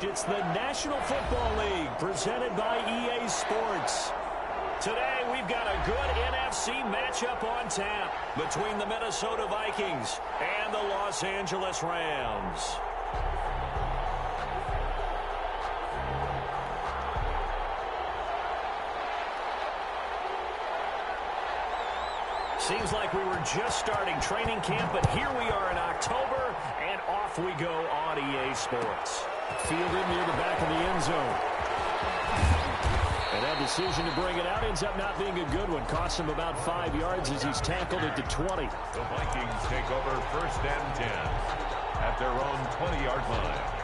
It's the National Football League presented by EA Sports. Today, we've got a good NFC matchup on tap between the Minnesota Vikings and the Los Angeles Rams. Seems like we were just starting training camp, but here we are in October, and off we go on EA Sports. Fielded near the back of the end zone. And that decision to bring it out ends up not being a good one. Costs him about 5 yards as he's tackled at the 20. The Vikings take over 1st and 10 at their own 20-yard line.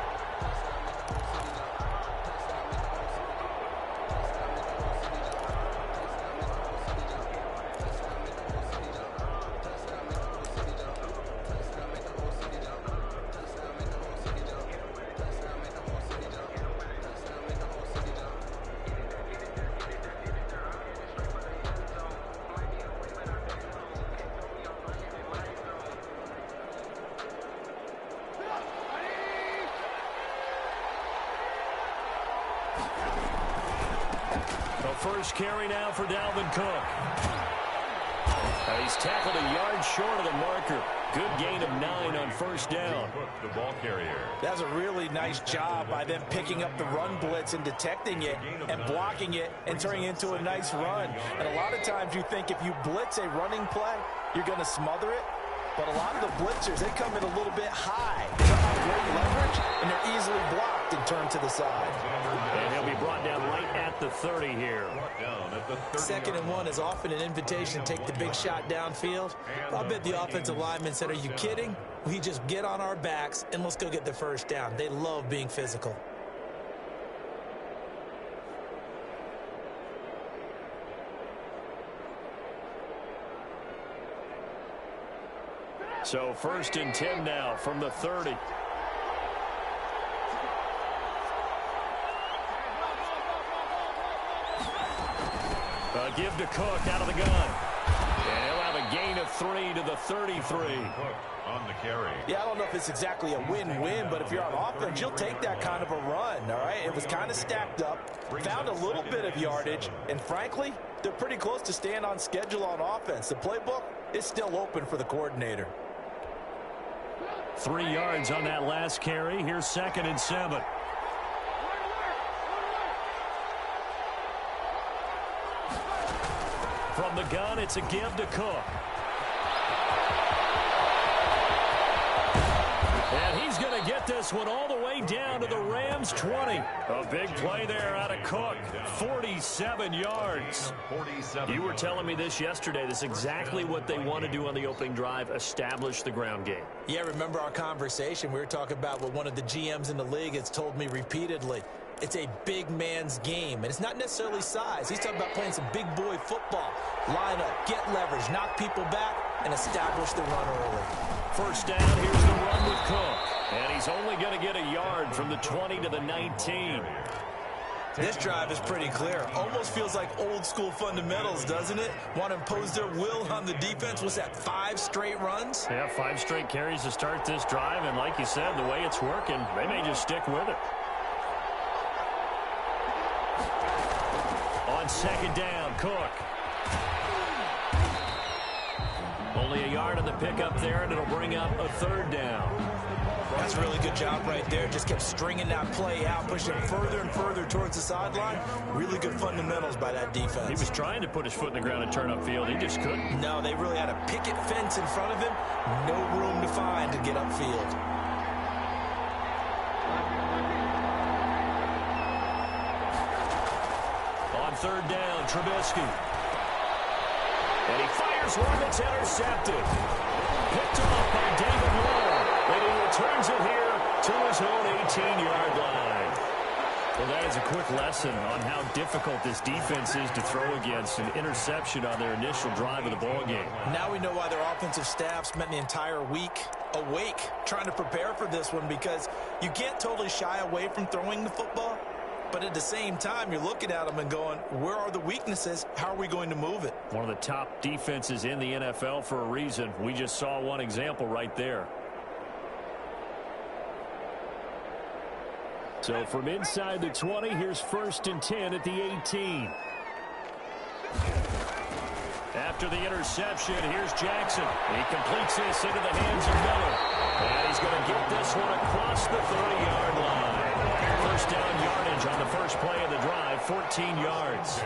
First carry now for Dalvin Cook. He's tackled a yard short of the marker. Good gain of 9 on 1st down. The ball carrier. That's a really nice job by them picking up the run blitz and detecting it and blocking it and turning it into a nice run. And a lot of times you think if you blitz a running play, you're going to smother it. But a lot of the blitzers, they come in a little bit high. They don't have great leverage, and they're easily blocked and turned to the side. And he'll be brought down right at the 30 here. Second and 1 is often an invitation to take the big shot downfield. I bet the offensive lineman said, are you kidding? We just get on our backs and let's go get the 1st down. They love being physical. So 1st and 10 now from the 30. Give to Cook out of the gun. And he'll have a gain of 3 to the 33. Cook on the carry. Yeah, I don't know if it's exactly a win-win, but if you're on offense, you'll take that kind of a run, all right? It was kind of stacked up, found a little bit of yardage, and frankly, they're pretty close to staying on schedule on offense. The playbook is still open for the coordinator. 3 yards on that last carry. Here's 2nd and 7. From the gun, it's a give to Cook. And he's going to get this one all the way down to the Rams' 20. A big play there out of Cook. 47 yards. You were telling me this yesterday. This is exactly what they want to do on the opening drive, establish the ground game. Yeah, remember our conversation? We were talking about what one of the GMs in the league has told me repeatedly. It's a big man's game, and it's not necessarily size. He's talking about playing some big boy football. Line up, get leverage, knock people back, and establish the run early. 1st down, here's the run with Cook. And he's only going to get a yard from the 20 to the 19. This drive is pretty clear. Almost feels like old school fundamentals, doesn't it? Want to impose their will on the defense. Was that 5 straight runs? Yeah, 5 straight carries to start this drive, and like you said, the way it's working, they may just stick with it. On 2nd down, Cook. Only a yard on the pickup there, and it'll bring up a 3rd down. That's a really good job right there. Just kept stringing that play out, pushing him further and further towards the sideline. Really good fundamentals by that defense. He was trying to put his foot in the ground and turn upfield. He just couldn't. No, they really had a picket fence in front of him. No room to find to get upfield. On 3rd down, Trubisky. And he fires one that's intercepted. Picked off by David Moore. And he returns it here to his own 18-yard line. Well, that is a quick lesson on how difficult this defense is to throw against. An interception on their initial drive of the ballgame. Now we know why their offensive staff spent the entire week awake trying to prepare for this one, because you can't totally shy away from throwing the football. But at the same time, you're looking at them and going, where are the weaknesses? How are we going to move it? One of the top defenses in the NFL for a reason. We just saw one example right there. So from inside the 20, here's 1st and 10 at the 18. After the interception, here's Jackson. He completes this into the hands of Miller. And he's going to get this one across the 30-yard line. First down yardage on the first play of the drive, 14 yards.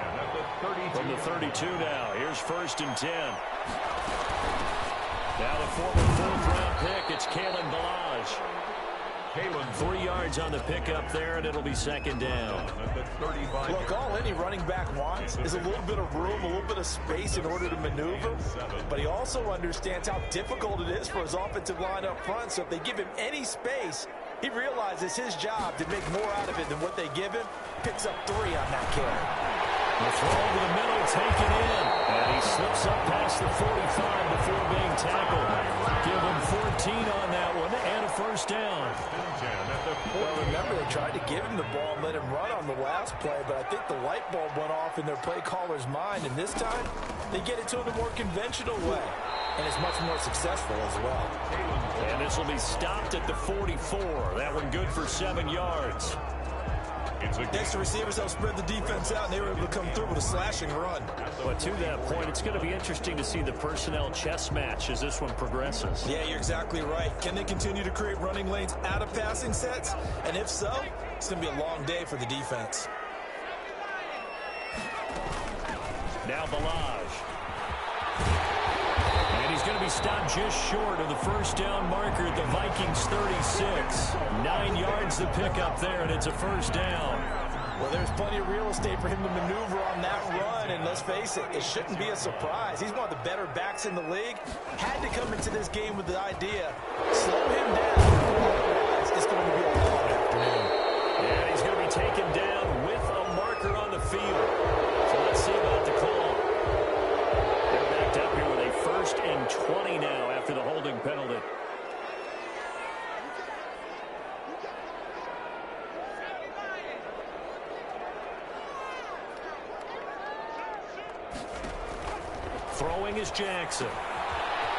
From the 32 now, here's 1st and 10. Now the former 4th-round pick, it's Kalen Balaj. 3 yards on the pickup there, and it'll be 2nd down. Look, all any running back wants is a little bit of room, a little bit of space in order to maneuver. But he also understands how difficult it is for his offensive line up front. So if they give him any space, he realizes his job to make more out of it than what they give him. Picks up 3 on that carry. The throw over the middle, taken in. And he slips up past the 45 before being tackled. Give him 14 on that one and a 1st down. Well, remember, they tried to give him the ball and let him run on the last play, but I think the light bulb went off in their play caller's mind, and this time they get it to him a more conventional way, and it's much more successful as well. And this will be stopped at the 44. That one good for 7 yards. Extra receivers help spread the defense out, and they were able to come through with a slashing run. But to that point, it's going to be interesting to see the personnel chess match as this one progresses. Yeah, you're exactly right. Can they continue to create running lanes out of passing sets? And if so, it's going to be a long day for the defense. Now Balaj. And he's going to be stopped just short of the 1st down marker at the Vikings 36. 9 yards to pick up there, and it's a 1st down. Well, there's plenty of real estate for him to maneuver on that run, and let's face it, it shouldn't be a surprise. He's one of the better backs in the league. Had to come into this game with the idea, slow him down. Otherwise, it's going to be a long afternoon. And he's going to be taken down with a marker on the field. So let's see about the call. They're backed up here with a 1st and 20 now after the holding penalty. Throwing is Jackson.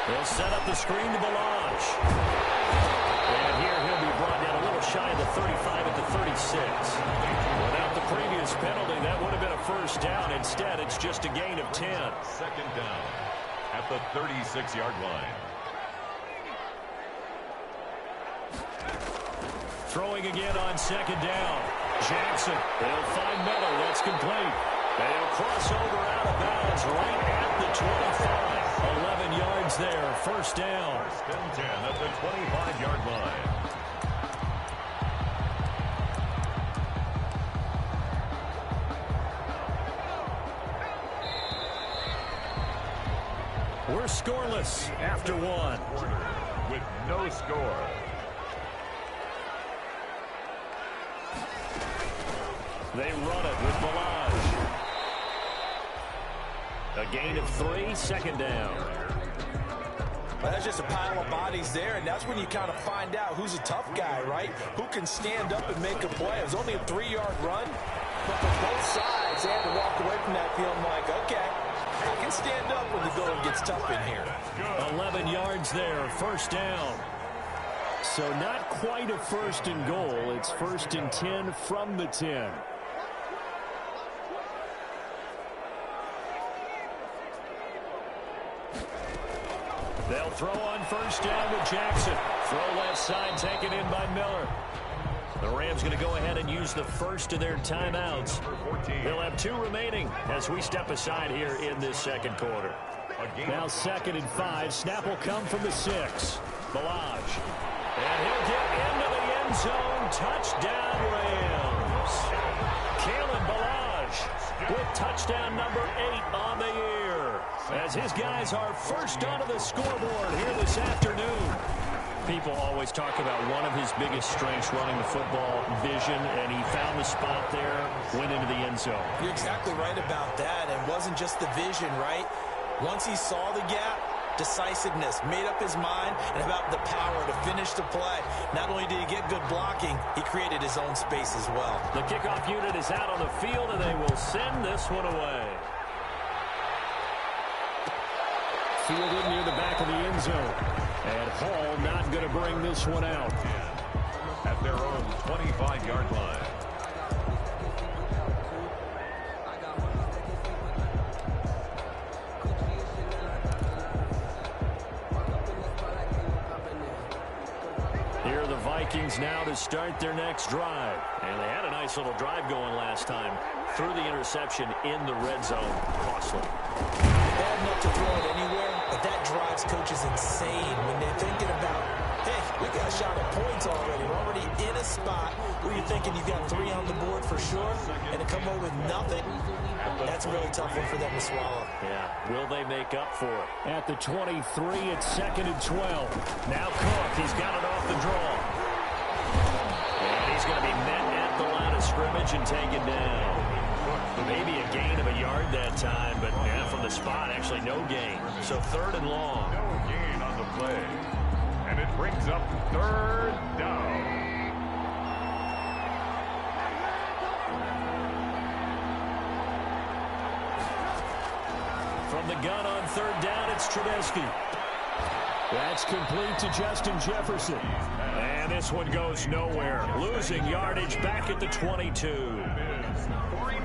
They'll set up the screen to Balaj. And here he'll be brought down a little shy of the 35 at the 36. Without the previous penalty, that would have been a 1st down. Instead, it's just a gain of 10. 2nd down at the 36-yard line. Throwing again on 2nd down. Jackson, they'll find Miller. That's complete. They'll cross over out of bounds right at the 25. 11 yards there. 1st down. 1st and 10 at the 25-yard line. We're scoreless after 1. With no score. They run it with Balaj. A gain of 3, 2nd down. Well, that's just a pile of bodies there, and that's when you kind of find out who's a tough guy, right? Who can stand up and make a play. It was only a 3-yard run, but for both sides, they had to walk away from that feeling like, okay, I can stand up when the going gets tough in here. 11 yards there, 1st down. So not quite a 1st and goal. It's 1st and 10 from the 10. They'll throw on 1st down with Jackson. Throw left side taken in by Miller. The Rams going to go ahead and use the first of their timeouts. They'll have 2 remaining as we step aside here in this 2nd quarter. Now 2nd and 5. Snap will come from the 6. Balaj. And he'll get into the end zone. Touchdown, Rams. Kalen Balaj with touchdown number 8 on the year, as his guys are first onto the scoreboard here this afternoon. People always talk about one of his biggest strengths running the football, vision, and he found the spot there, went into the end zone. You're exactly right about that. It wasn't just the vision, right? Once he saw the gap, decisiveness, made up his mind, and about the power to finish the play. Not only did he get good blocking, he created his own space as well. The kickoff unit is out on the field, and they will send this one away. Fielded near the back of the end zone. And Hall not going to bring this one out. at their own 25-yard line. Here are the Vikings now to start their next drive. And they had a nice little drive going last time. Threw the interception in the red zone. Costly. Bad enough to throw it anywhere, but that drives coaches insane when they're thinking about, hey, we got a shot at points already. We're already in a spot where you're thinking you've got 3 on the board for sure, and to come away with nothing, that's a really tough one for them to swallow. Yeah, will they make up for it? At the 23, it's 2nd and 12. Now Cook, he's got it off the draw. And he's going to be met at the line of scrimmage and taken down. Maybe a gain of a yard that time, but yeah, from the spot, actually no gain. So 3rd and long. No gain on the play. And it brings up 3rd down. From the gun on 3rd down, it's Trubisky. That's complete to Justin Jefferson. And this one goes nowhere. Losing yardage back at the 22.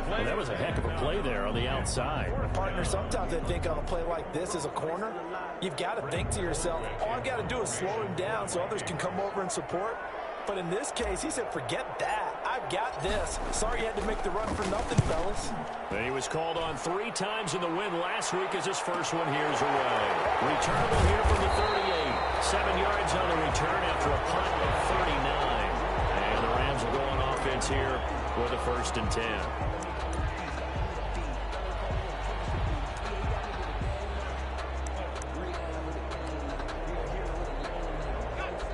Well, that was a heck of a play there on the outside. Partner, sometimes I think on a play like this as a corner, you've got to think to yourself, all I've got to do is slow him down so others can come over and support. But in this case, he said, forget that. I've got this. Sorry you had to make the run for nothing, fellas. And he was called on 3 times in the win last week as his first one here's away. Returnable here from the 38. 7 yards on the return after a punt of 39. And the Rams will go on offense here with a 1st and 10.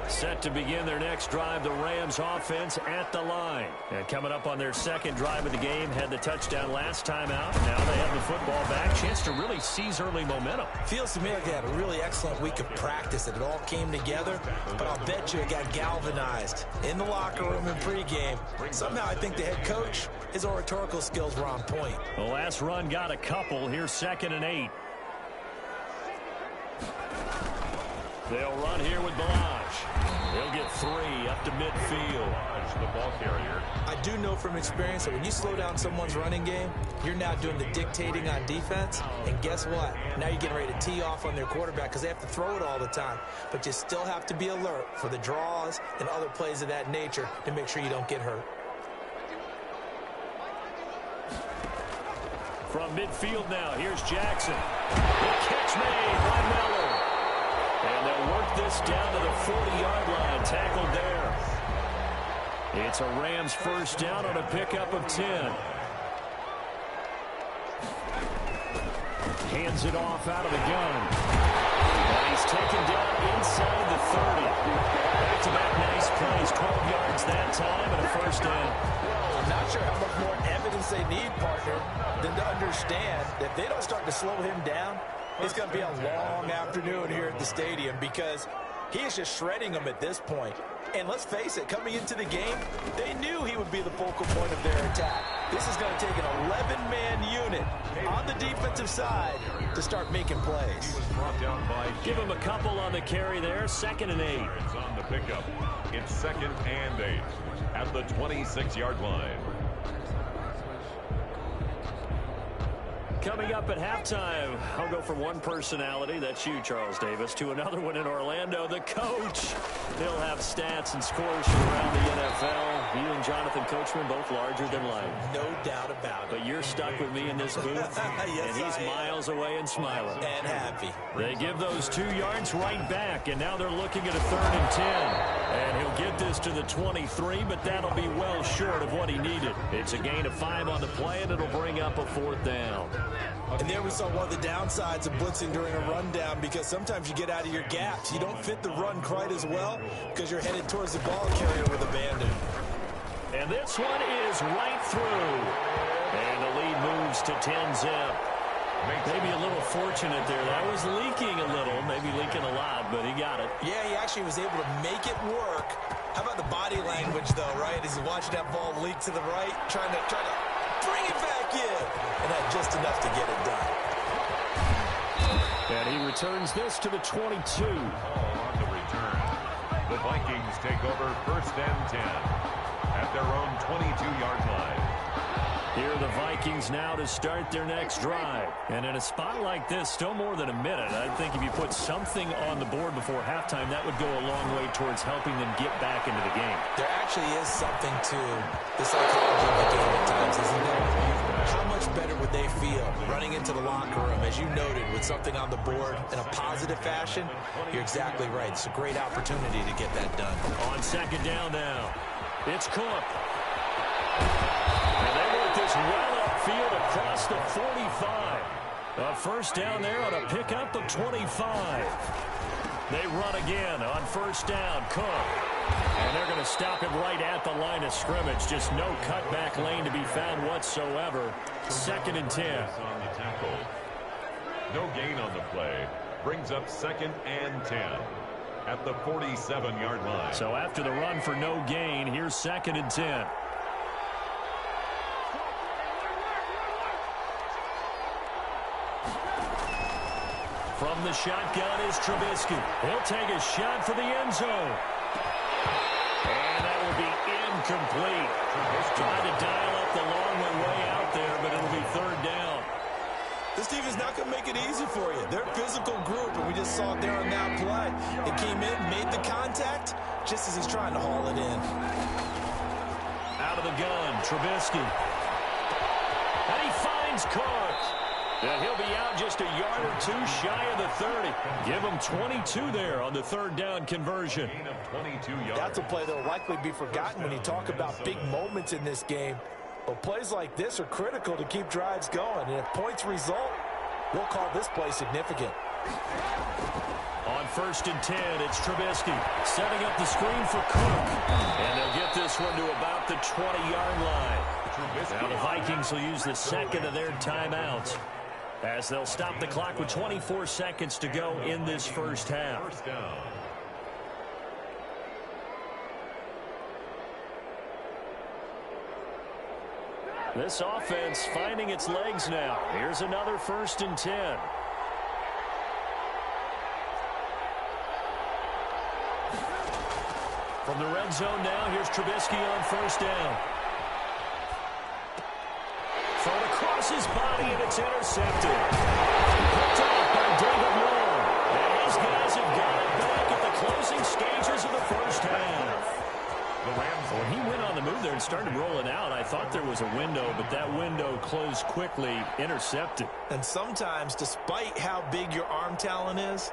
Set to begin their next drive, the Rams offense at the line. And coming up on their 2nd drive of the game, had the touchdown last time out. Now they have the football back. Chance to really seize early momentum. Feels to me like they had a really excellent week of practice. It all came together, but I'll bet you it got galvanized in the locker room and pregame. Somehow I think the head coach, his oratorical skills were on point. The last run got a couple. Here's 2nd and 8. They'll run here with Balaj. He'll get 3 up to midfield. The ball carrier. I do know from experience that when you slow down someone's running game, you're now doing the dictating on defense. And guess what? Now you're getting ready to tee off on their quarterback because they have to throw it all the time. But you still have to be alert for the draws and other plays of that nature to make sure you don't get hurt. From midfield now, here's Jackson. The catch made by Miller. And they'll work this down to the 40-yard line. Tackled there. It's a Rams 1st down on a pickup of 10. Hands it off out of the gun. And he's taken down inside the 30. Back-to-back nice plays. 12 yards that time and a 1st down. I'm not sure how much more evidence they need, partner, than to understand that if they don't start to slow him down, it's going to be a long afternoon here at the stadium because he is just shredding them at this point. And let's face it, coming into the game, they knew he would be the focal point of their attack. This is going to take an 11-man unit on the defensive side to start making plays. Give him a couple on the carry there. 2nd and 8. It's on the pickup. It's 2nd and 8 at the 26-yard line. Coming up at halftime, I'll go from one personality, that's you, Charles Davis, to another one in Orlando, the coach. He'll have stats and scores from around the NFL. You and Jonathan Coachman, both larger than life. No doubt about it. But you're stuck with me in this booth, yes, and he's miles away and smiling. And happy. They give those 2 yards right back, and now they're looking at a 3rd and 10. And he'll get this to the 23, but that'll be well short of what he needed. It's a gain of 5 on the play, and it'll bring up a 4th down. And there we saw one of the downsides of blitzing during a rundown because sometimes you get out of your gaps. You don't fit the run quite as well because you're headed towards the ball carrier with abandon. And this one is right through. And the lead moves to 10-zip. Maybe a little fortunate there. That was leaking a little, maybe leaking a lot, but he got it. Yeah, he actually was able to make it work. How about the body language, though, right? As he's watching that ball leak to the right, trying to bring it back in. And had just enough to get it done. And he returns this to the 22. On the return. The Vikings take over first and 10 at their own 22-yard line. Here are the Vikings now to start their next drive. And in a spot like this, still more than a minute, I think if you put something on the board before halftime, that would go a long way towards helping them get back into the game. There actually is something to the psychology of the game at times, isn't there? How much better would they feel running into the locker room, as you noted, with something on the board in a positive fashion? You're exactly right. It's a great opportunity to get that done. On second down now, it's Cook. And they work this well upfield across the 45. A first down there on a pickup of 25. They run again on first down. Cook. And they're going to stop him right at the line of scrimmage. Just no cutback lane to be found whatsoever. Second and 10. On the tackle. No gain on the play. Brings up second and 10 at the 47-yard line. So after the run for no gain, here's second and 10. From the shotgun is Trubisky. He'll take a shot for the end zone. And that will be incomplete. Tried to dial up the long way out there, but it'll be third down. This team is not going to make it easy for you. They're a physical group, and we just saw it there on that play. It came in, made the contact, just as he's trying to haul it in. Out of the gun, Trubisky. And he finds Cook. And he'll be out just a yard or two shy of the 30. Give him 22 there on the third down conversion. Gain of 22 yards. That's a play that will likely be forgotten when you talk about big moments in this game. But plays like this are critical to keep drives going. And if points result, we'll call this play significant. On first and 10, it's Trubisky setting up the screen for Cook. And they'll get this one to about the 20-yard line. Now the Vikings will use the second of their timeouts, as they'll stop the clock with 24 seconds to go in this first half. First down. This offense finding its legs now. Here's another first and 10. From the red zone now, here's Trubisky on first down. Thrown across his body, and it's intercepted. Picked off by David Moore. And his guys have got it back at the closing stages of the first half. The Rams, when he went on the move there and started rolling out, I thought there was a window, but that window closed quickly, intercepted. And sometimes, despite how big your arm talent is,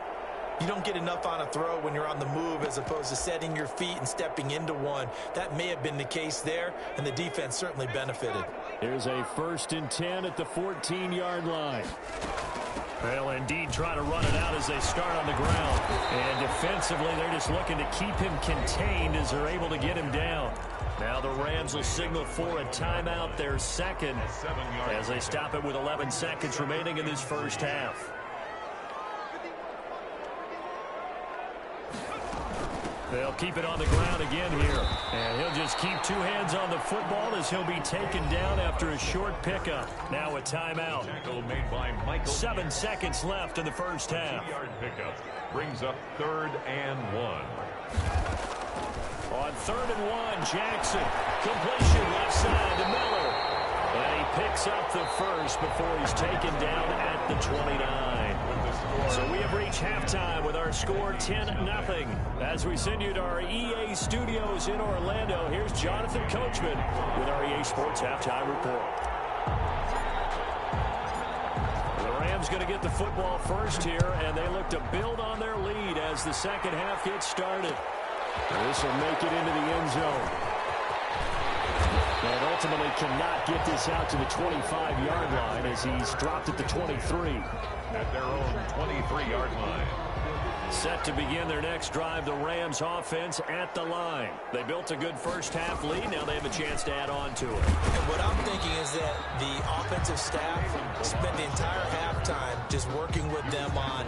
you don't get enough on a throw when you're on the move as opposed to setting your feet and stepping into one. That may have been the case there, and the defense certainly benefited. Here's a first and 10 at the 14-yard line. They'll indeed try to run it out as they start on the ground. And defensively, they're just looking to keep him contained as they're able to get him down. Now the Rams will signal for a timeout, their second, as they stop it with 11 seconds remaining in this first half. They'll keep it on the ground again here. And he'll just keep two hands on the football as he'll be taken down after a short pickup. Now a timeout. tackle made by Michael. 7 seconds left in the first half. 3-yard pickup brings up third and 1. On third and 1, Jackson. Completion left side to Miller. And he picks up the first before he's taken down at the 29. So we have reached halftime with our score 10-0. As we send you to our EA studios in Orlando, here's Jonathan Coachman with our EA Sports Halftime Report. The Rams going to get the football first here, and they look to build on their lead as the second half gets started. This will make it into the end zone. And ultimately cannot get this out to the 25-yard line as he's dropped at the 23. At their own 23-yard line. Set to begin their next drive, the Rams offense at the line. They built a good first half lead. Now they have a chance to add on to it. And what I'm thinking is that the offensive staff spent the entire halftime just working with them on,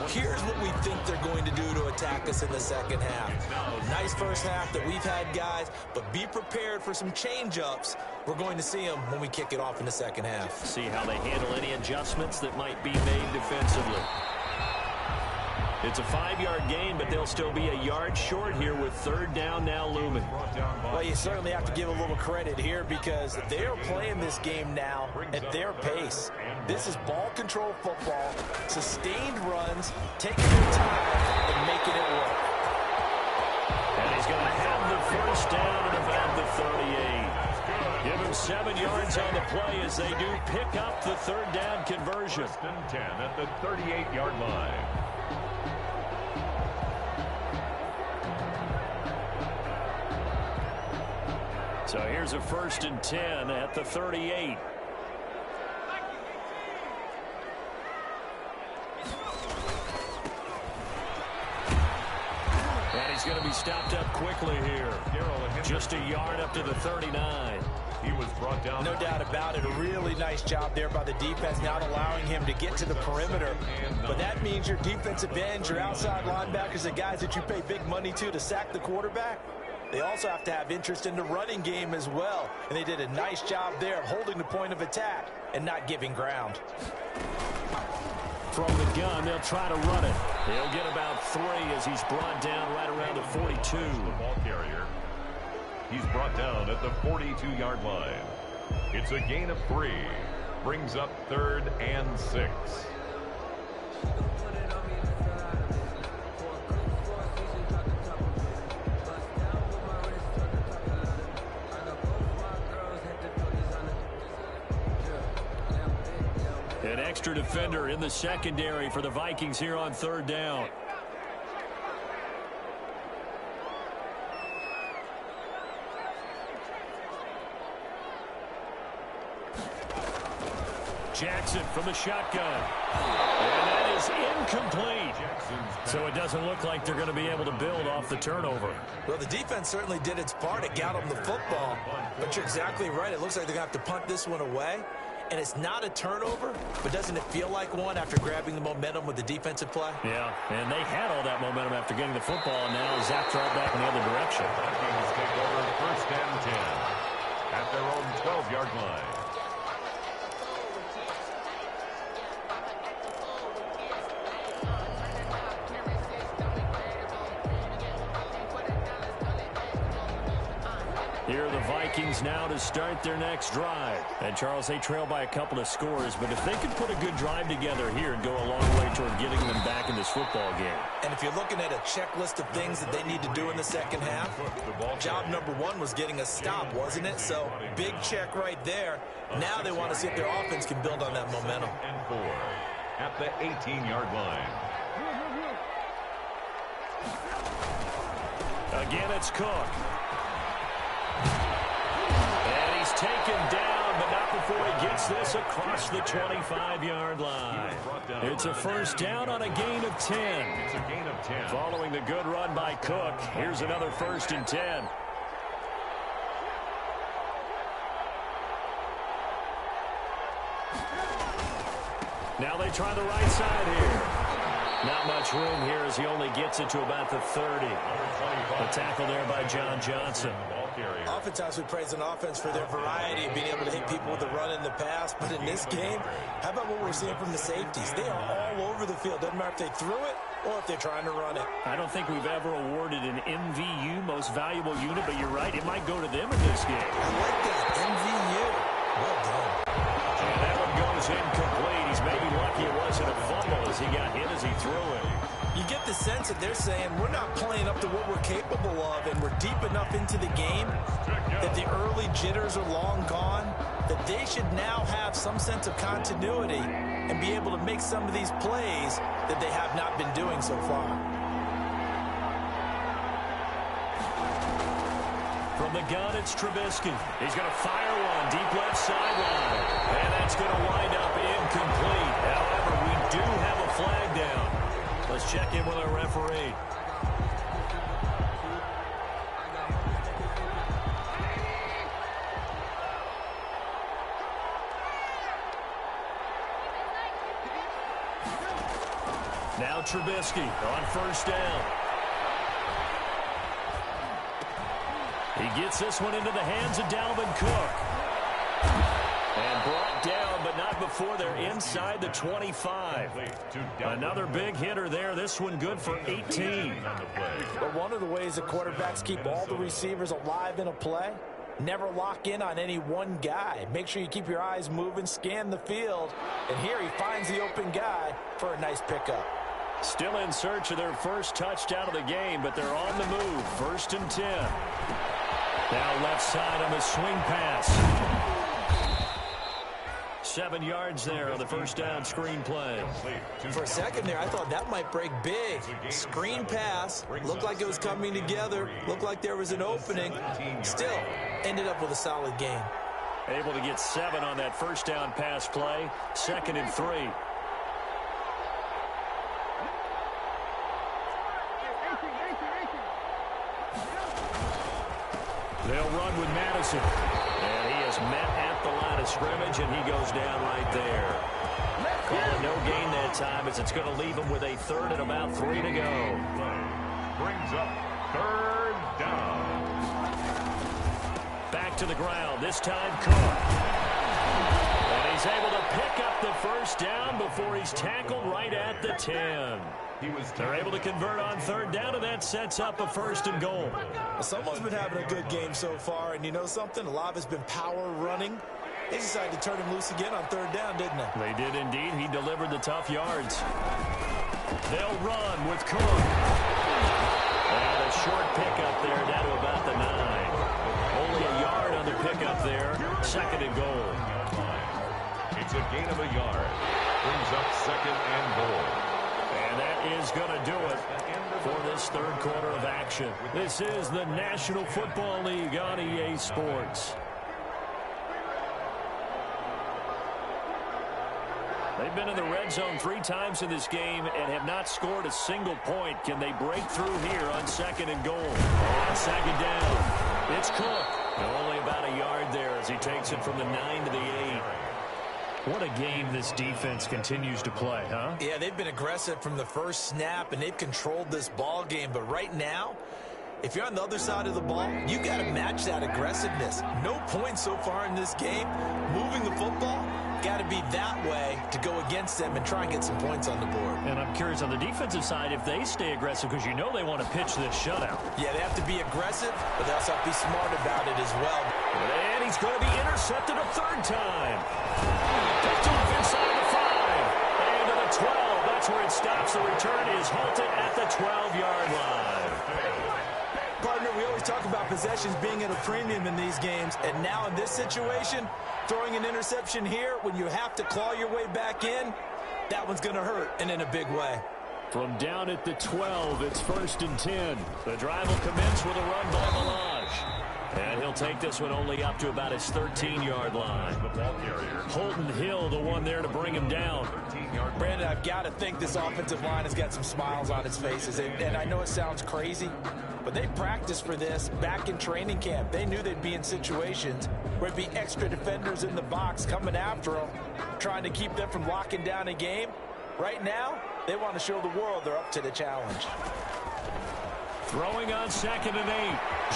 here's what we think they're going to do to attack us in the second half. Nice first half that we've had, guys, but be prepared for some change-ups. We're going to see them when we kick it off in the second half. See how they handle any adjustments that might be made defensively. It's a 5-yard gain, but they'll still be a yard short here with third down now looming. Well, you certainly have to give a little credit here because they are playing this game now at their pace. This is ball control football, sustained runs, taking their time and making it work. And he's going to have the first down at about the 38. Give him 7 yards on the play as they do pick up the third down conversion. 10 at the 38-yard line. So here's a 1st and 10 at the 38. And he's going to be stopped up quickly here. Just a yard up to the 39. He was brought down. No doubt about it. A really nice job there by the defense, not allowing him to get to the perimeter. But that means your defensive ends, your outside linebackers, the guys that you pay big money to sack the quarterback, they also have to have interest in the running game as well. And they did a nice job there of holding the point of attack and not giving ground. From the gun, they'll try to run it. He'll get about 3 as he's brought down right around the 42. The ball carrier. He's brought down at the 42-yard line. It's a gain of 3. Brings up 3rd and 6. An extra defender in the secondary for the Vikings here on 3rd down. Jackson from the shotgun. And that is incomplete. So it doesn't look like they're going to be able to build off the turnover. Well, the defense certainly did its part. It got them the football. But you're exactly right. It looks like they're going to have to punt this one away. And it's not a turnover, but doesn't it feel like one after grabbing the momentum with the defensive play? Yeah, and they had all that momentum after getting the football, and now zapped right back in the other direction. Vikings take over 1st and 10 at their own 12-yard line. Here are the Vikings now to start their next drive. And, Charles, they trail by a couple of scores, but if they could put a good drive together here and go a long way toward getting them back in this football game. And if you're looking at a checklist of things that they need to do in the second half, job number 1 was getting a stop, wasn't it? So, big check right there. Now they want to see if their offense can build on that momentum. And 4 at the 18-yard line. Again, it's Cook. And he's taken down, but not before he gets this across the 25-yard line. It's a 1st down on a gain of 10. It's a gain of 10. Following the good run by Cook, here's another 1st and 10. Now they try the right side here. Not much room here as he only gets it to about the 30. A tackle there by John Johnson. Oftentimes we praise an offense for their variety of being able to hit people with the run and the pass, but in this game, how about what we're seeing from the safeties? They are all over the field. Doesn't matter if they threw it or if they're trying to run it. I don't think we've ever awarded an MVU, most valuable unit, but you're right, it might go to them in this game. I like that, MVU. Well done. And that one goes incomplete. He's maybe lucky it wasn't a fumble as he got hit as he threw it. You get the sense that they're saying we're not playing up to what we're capable of, and we're deep enough into the game that the early jitters are long gone, that they should now have some sense of continuity and be able to make some of these plays that they have not been doing so far. From the gun, it's Trubisky. He's going to fire one deep left sideline, and that's going to wind up incomplete. However, we do have a flag down. Let's check in with our referee. Now Trubisky on 1st down. He gets this one into the hands of Dalvin Cook. And brought down, but not before before they're inside the 25. Another big hitter there. This one good for 18. But one of the ways the quarterbacks keep all the receivers alive in a play, never lock in on any one guy. Make sure you keep your eyes moving, scan the field. And here he finds the open guy for a nice pickup. Still in search of their first touchdown of the game, but they're on the move. 1st and 10. Now left side on the swing pass. 7 yards there on the first down screen play. For a second there, I thought that might break big. Screen pass. Looked like it was coming together. Looked like there was an opening. Still, ended up with a solid game. Able to get 7 on that first down pass play. 2nd and 3. They'll run with Madison. And he is met at the line of scrimmage, and he goes down right there. Calling no gain that time as it's going to leave him with a 3rd and about 3 to go. Brings up 3rd down. Back to the ground. This time Cook. And he's able to pick up the first down before he's tackled right at the 10. They're able to convert on 3rd down, and that sets up a 1st and goal. Someone's been having a good game so far, and you know something? A lot of it's been power running. They decided to turn him loose again on 3rd down, didn't they? They did indeed. He delivered the tough yards. They'll run with Cook. And a short pickup there down to about the 9. Only a yard on the pickup there. 2nd and goal. It's a gain of a yard. Brings up 2nd and goal. And that is going to do it for this 3rd quarter of action. This is the National Football League on EA Sports. They've been in the red zone 3 times in this game and have not scored a single point. Can they break through here on 2nd and goal? On 2nd down, it's Cook. Only about a yard there as he takes it from the 9 to the 8. What a game this defense continues to play, huh? Yeah, they've been aggressive from the first snap, and they've controlled this ball game. But right now, if you're on the other side of the ball, you got to match that aggressiveness. No points so far in this game. Moving the football, got to be that way to go against them and try and get some points on the board. And I'm curious on the defensive side if they stay aggressive, because you know they want to pitch this shutout. Yeah, they have to be aggressive, but they also have to be smart about it as well. And he's going to be intercepted a 3rd time. Picked off inside the 5. And to the 12. That's where it stops. The return is halted at the 12-yard line. Partner, we always talk about possessions being at a premium in these games, and now in this situation, throwing an interception here when you have to claw your way back in, that one's going to hurt, and in a big way. From down at the 12, it's 1st and 10. The drive will commence with a run by Melange. And he'll take this one only up to about his 13-yard line. Holton Hill, the one there to bring him down. Brandon, I've got to think this offensive line has got some smiles on its faces. And I know it sounds crazy, but they practiced for this back in training camp. They knew they'd be in situations where it'd be extra defenders in the box coming after them, trying to keep them from locking down a game. Right now, they want to show the world they're up to the challenge. Throwing on 2nd and 8.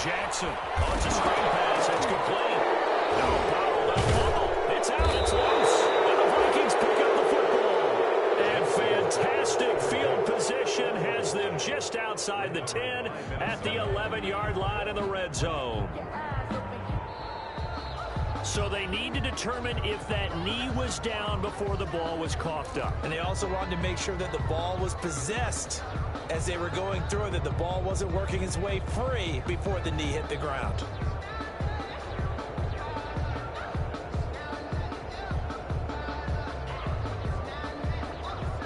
Jackson. Oh, it's a screen pass. It's complete. No ball. It's out. It's loose. And the Vikings pick up the football. And fantastic field position has them just outside the 10 at the 11-yard line in the red zone. So they need to determine if that knee was down before the ball was coughed up. And they also wanted to make sure that the ball was possessed as they were going through, that the ball wasn't working its way free before the knee hit the ground.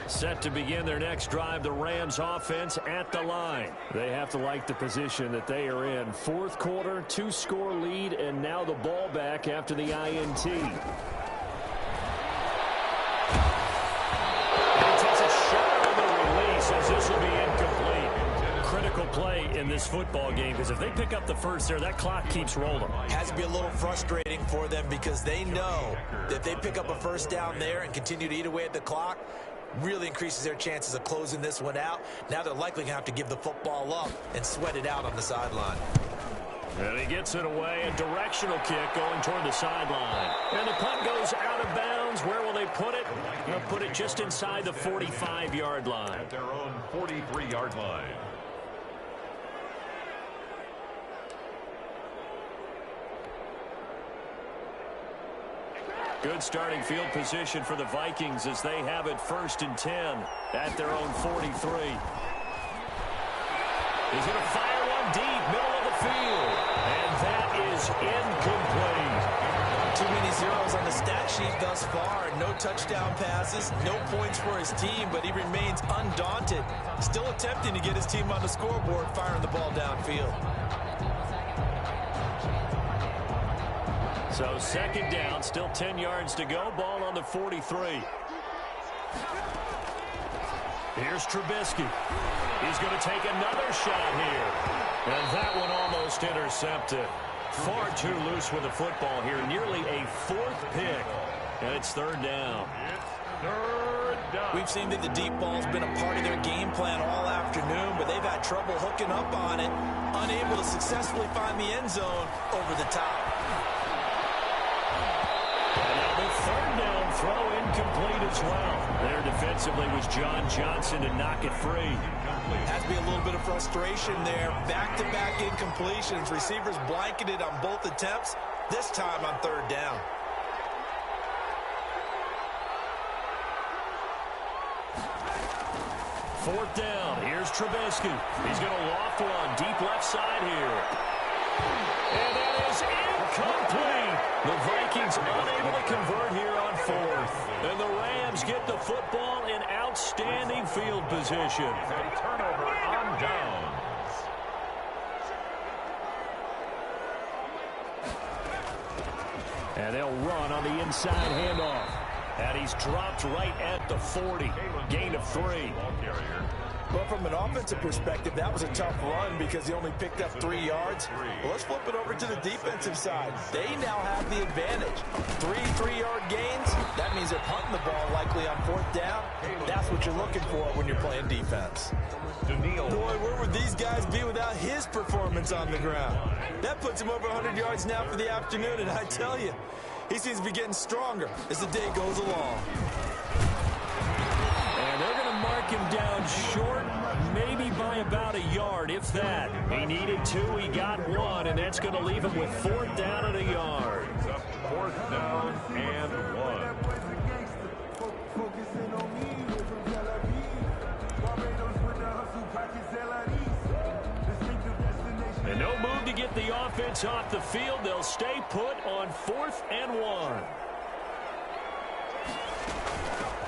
Set to begin their next drive, the Rams offense at the line. They have to like the position that they are in. 4th quarter, 2-score lead, and now the ball back after the INT. And he takes a shot on the release as this will be incomplete. Critical play in this football game, because if they pick up the first there, that clock keeps rolling. Has to be a little frustrating for them because they know that if they pick up a first down there and continue to eat away at the clock, really increases their chances of closing this one out. Now they're likely going to have to give the football up and sweat it out on the sideline. And he gets it away. A directional kick going toward the sideline. And the punt goes out of bounds. Where will they put it? They'll put it just inside the 45-yard line. At their own 43-yard line. Good starting field position for the Vikings as they have it 1st and 10 at their own 43. He's going to fire one deep, middle of the field. And that is incomplete. Too many zeros on the stat sheet thus far. No touchdown passes, no points for his team, but he remains undaunted. Still attempting to get his team on the scoreboard, firing the ball downfield. So 2nd down, still 10 yards to go. Ball on the 43. Here's Trubisky. He's going to take another shot here. And that one almost intercepted. Far too loose with the football here. Nearly a 4th pick. And it's 3rd down. We've seen that the deep ball's been a part of their game plan all afternoon, but they've had trouble hooking up on it. Unable to successfully find the end zone over the top. Throw incomplete as well. There defensively was John Johnson to knock it free. Has to be a little bit of frustration there. Back-to-back incompletions. Receivers blanketed on both attempts. This time on 3rd down. Fourth down. Here's Trubisky. He's going to loft one deep left side here. And that is incomplete. The Vikings unable to convert here on 4th. And the Rams get the football in outstanding field position. A turnover on downs. And they'll run on the inside handoff. And he's dropped right at the 40. Gain of 3. Well, from an offensive perspective, that was a tough run because he only picked up 3 yards. Well, let's flip it over to the defensive side. They now have the advantage. 3 3-yard gains. That means they're punting the ball likely on 4th down. That's what you're looking for when you're playing defense. Boy, where would these guys be without his performance on the ground? That puts him over 100 yards now for the afternoon, and I tell you, he seems to be getting stronger as the day goes along. And they're going to mark him down short, maybe by about a yard, if that. He needed 2, he got 1, and that's going to leave him with 4th down and a yard. 4th down and 1. And no move to get the offense off the field. They'll stay put on 4th and 1.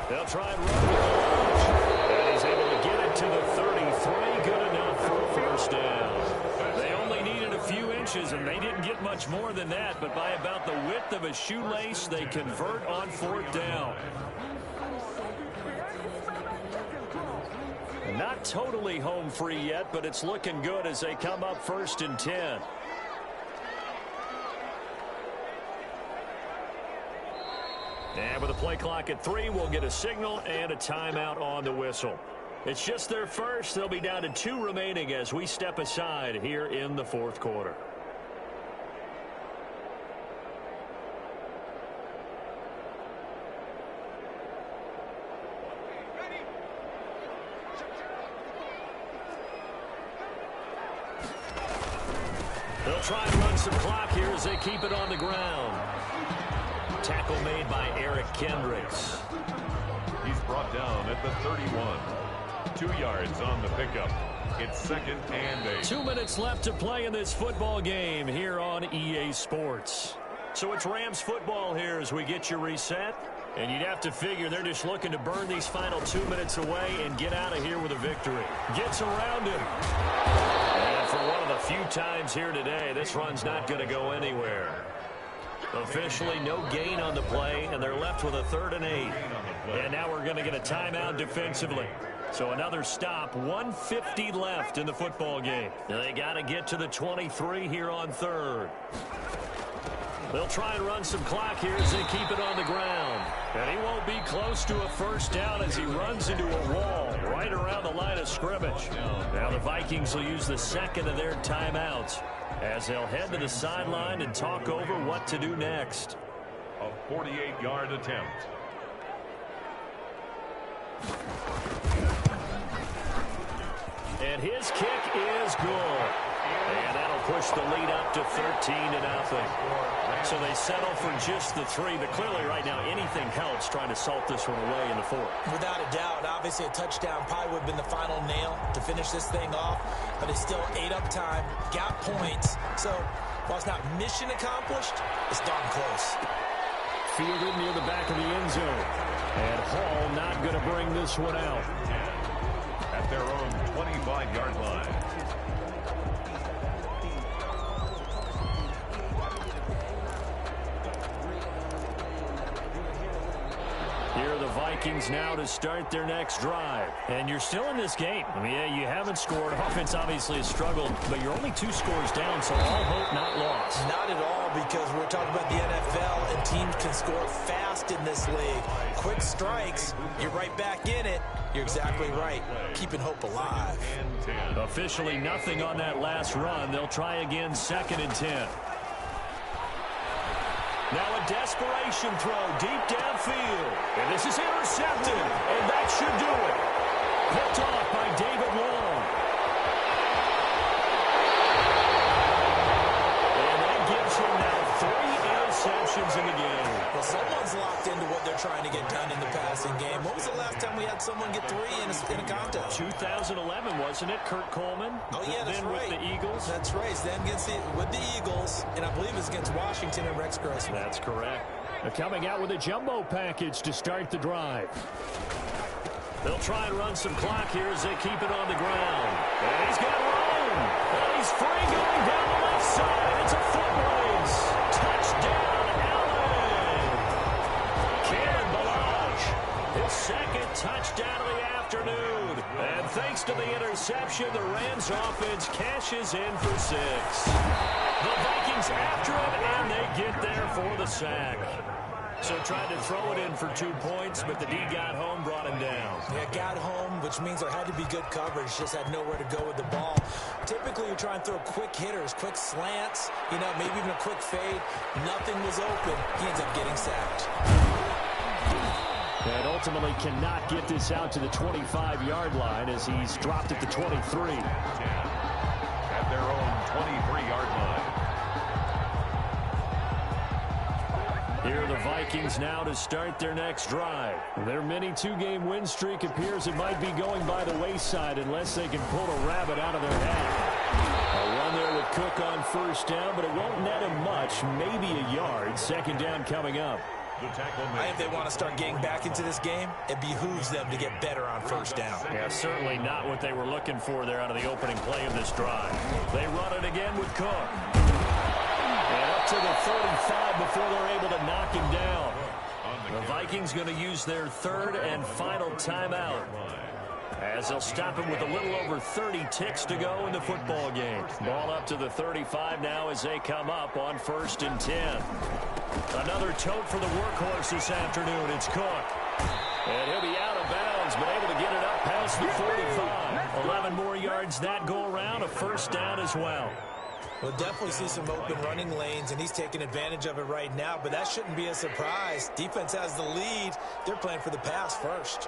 They'll try and run with the and he's able to get it to the 33. Good enough for a 1st down. They only needed a few inches, and they didn't get much more than that. But by about the width of a shoelace, they convert on 4th down. Not totally home free yet, but it's looking good as they come up 1st and 10. And with a play clock at 3, we'll get a signal and a timeout on the whistle. It's just their first. They'll be down to 2 remaining as we step aside here in the 4th quarter. They'll try and run some clock here as they keep it on the ground. Tackle made by Eric Kendricks. He's brought down at the 31. 2 yards on the pickup. It's 2nd and 8. 2 minutes left to play in this football game here on EA Sports. So it's Rams football here as we get you reset. And you'd have to figure they're just looking to burn these final 2 minutes away and get out of here with a victory. Gets around him. And for one of the few times here today, this run's not going to go anywhere. Officially no gain on the play, and they're left with a 3rd and 8. And now we're going to get a timeout defensively. So another stop, 1:50 left in the football game. They got to get to the 23 here on 3rd. They'll try and run some clock here as they keep it on the ground. And he won't be close to a 1st down as he runs into a wall right around the line of scrimmage. Now the Vikings will use the 2nd of their timeouts. as they'll head to the sideline and talk over what to do next. A 48-yard attempt. And his kick is good. And that'll push the lead up to 13-0. So they settle for just the 3. But clearly right now anything helps trying to salt this one away in the 4th. Without a doubt, obviously a touchdown probably would have been the final nail to finish this thing off. But it's still ate up time, got points. So while it's not mission accomplished, it's darn close. Fielded near the back of the end zone. And Hall not going to bring this one out. At their own 25-yard line. Here are the Vikings now to start their next drive. And you're still in this game. I mean, yeah, you haven't scored. Offense obviously has struggled, but you're only 2 scores down, so all hope not lost. Not at all, because we're talking about the NFL, and teams can score fast in this league. Quick strikes, you're right back in it. You're exactly right. Keeping hope alive. Officially nothing on that last run. They'll try again, 2nd and 10. Now a desperation throw deep downfield. And this is intercepted. And that should do it. Picked off by David Long. And that gives him now 3 interceptions in the game. Well, someone's locked into what they're trying to get done in the passing game. When was the last time we had someone get 3 in a contest? 2011, wasn't it? Kurt Coleman. Oh, yeah, that's then right. With the Eagles. That's right. Then with the Eagles, and I believe it's against Washington and Rex Grossman. That's correct. They're coming out with a jumbo package to start the drive. They'll try and run some clock here as they keep it on the ground. And he's got room. And he's free going down the left side. It's a foot race. Touchdown, Allen. Kalen Ballage, his 2nd touchdown of the afternoon. And thanks to the interception, the Rams offense cashes in for 6. The Vikings after it, and they get there for the sack. So tried to throw it in for 2 points, but the D got home, brought him down. Yeah, got home, which means there had to be good coverage. Just had nowhere to go with the ball. Typically, you try and throw quick hitters, quick slants, maybe even a quick fade. Nothing was open. He ends up getting sacked. And ultimately cannot get this out to the 25-yard line as he's dropped at the 23. At their own 23-yard line. Here are the Vikings now to start their next drive. Their mini 2-game win streak appears it might be going by the wayside unless they can pull a rabbit out of their hat. A run there with Cook on 1st down, but it won't net him much, maybe a yard. 2nd down coming up. If they want to start getting back into this game, it behooves them to get better on 1st down. Yeah, certainly not what they were looking for there out of the opening play of this drive. They run it again with Cook. And up to the 35 before they're able to knock him down. The Vikings going to use their 3rd and final timeout, as they'll stop him with a little over 30 ticks to go in the football game. Ball up to the 35 now as they come up on 1st and 10. Another tote for the workhorse this afternoon. It's Cook. And he'll be out of bounds, but able to get it up past the 45. 11 more yards that go around, a 1st down as well. We'll definitely see some open running lanes, and he's taking advantage of it right now, but that shouldn't be a surprise. Defense has the lead. They're playing for the pass first.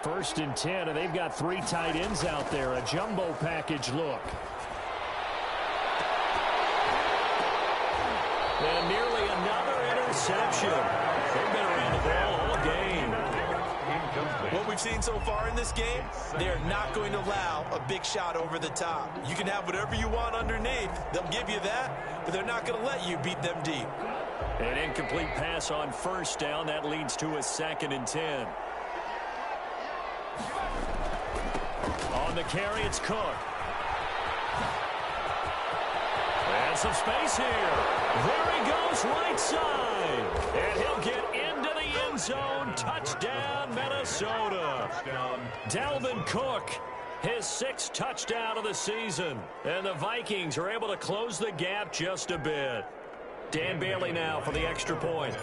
1st and 10, and they've got 3 tight ends out there. A jumbo package look. And nearly another interception. They've been around the ball all game. What we've seen so far in this game, they are not going to allow a big shot over the top. You can have whatever you want underneath. They'll give you that, but they're not going to let you beat them deep. An incomplete pass on 1st down. That leads to a 2nd and 10. On the carry, it's Cook. And some space here. There he goes, right side. And he'll get into the end zone. Touchdown, Minnesota. Dalvin Cook, his 6th touchdown of the season. And the Vikings are able to close the gap just a bit. Dan Bailey now for the extra point.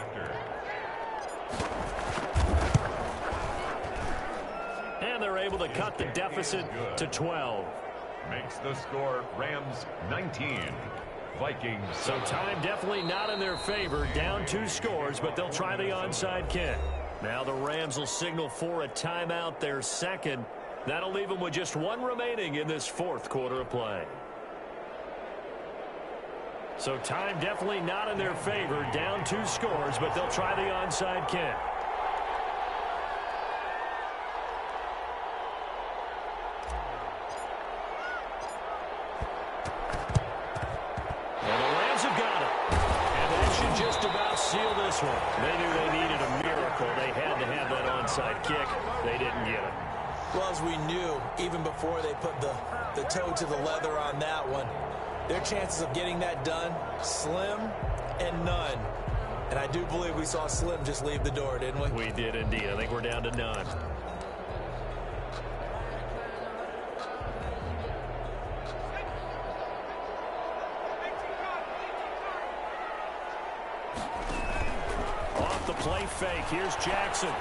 And they're able to cut the deficit to 12. makes the score Rams 19, Vikings. So time definitely not in their favor. Down 2 scores, but they'll try the onside kick. Now the Rams will signal for a timeout, their second. That'll leave them with just 1 remaining in this 4th quarter of play. So time definitely not in their favor. Down 2 scores, but they'll try the onside kick. And the Rams have got it. And that should just about seal this one. They knew they needed a miracle. They had to have that onside kick. They didn't get it. Well, as we knew, even before they put the toe to the leather on that one, their chances of getting that done, slim and none. And I do believe we saw Slim just leave the door, didn't we? We did indeed. I think we're down to none. Off the play fake. Here's Jackson.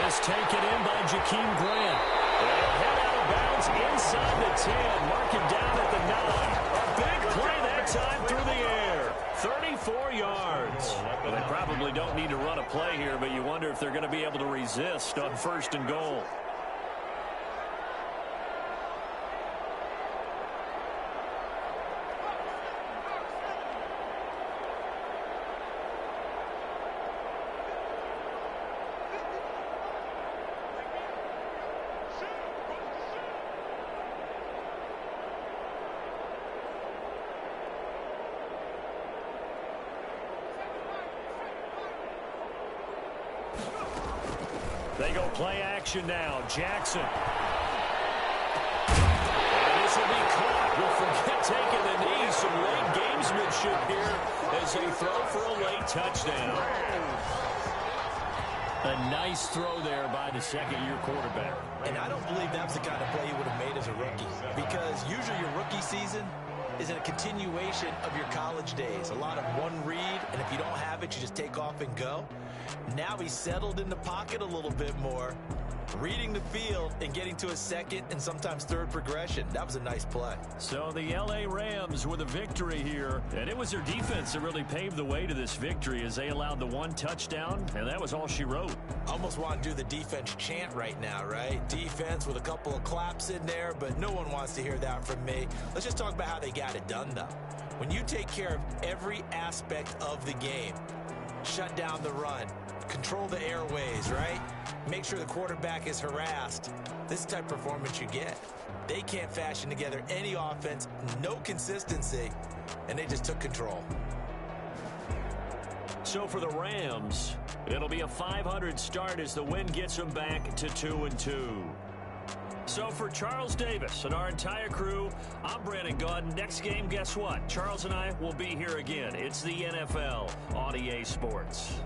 This taken in by Jakeem Grant. They'll head out of bounds inside the 10. Mark it down at the 9. A big play that time through the air. 34 yards. Well, they probably don't need to run a play here, but you wonder if they're going to be able to resist on 1st and goal. They go play action now. Jackson. And this will be caught. We'll forget taking the knee. Some late gamesmanship here as they throw for a late touchdown. A nice throw there by the 2nd-year quarterback. And I don't believe that's the kind of play he would have made as a rookie, because usually your rookie season is a continuation of your college days. A lot of one read, and if you don't have it, you just take off and go. Now he's settled in the pocket a little bit more, reading the field and getting to a 2nd and sometimes 3rd progression. That was a nice play. So the L.A. Rams with a victory here, and it was their defense that really paved the way to this victory as they allowed the 1 touchdown, and that was all she wrote. Almost want to do the defense chant right now, right? Defense with a couple of claps in there, but no one wants to hear that from me. Let's just talk about how they got it done, though. When you take care of every aspect of the game, shut down the run, control the airways, right? Make sure the quarterback is harassed. This is the type of performance you get. They can't fashion together any offense, no consistency, and they just took control. So for the Rams, it'll be a 500 start as the win gets them back to 2-2. So for Charles Davis and our entire crew, I'm Brandon Gaudin. Next game, guess what? Charles and I will be here again. It's the NFL on EA Sports.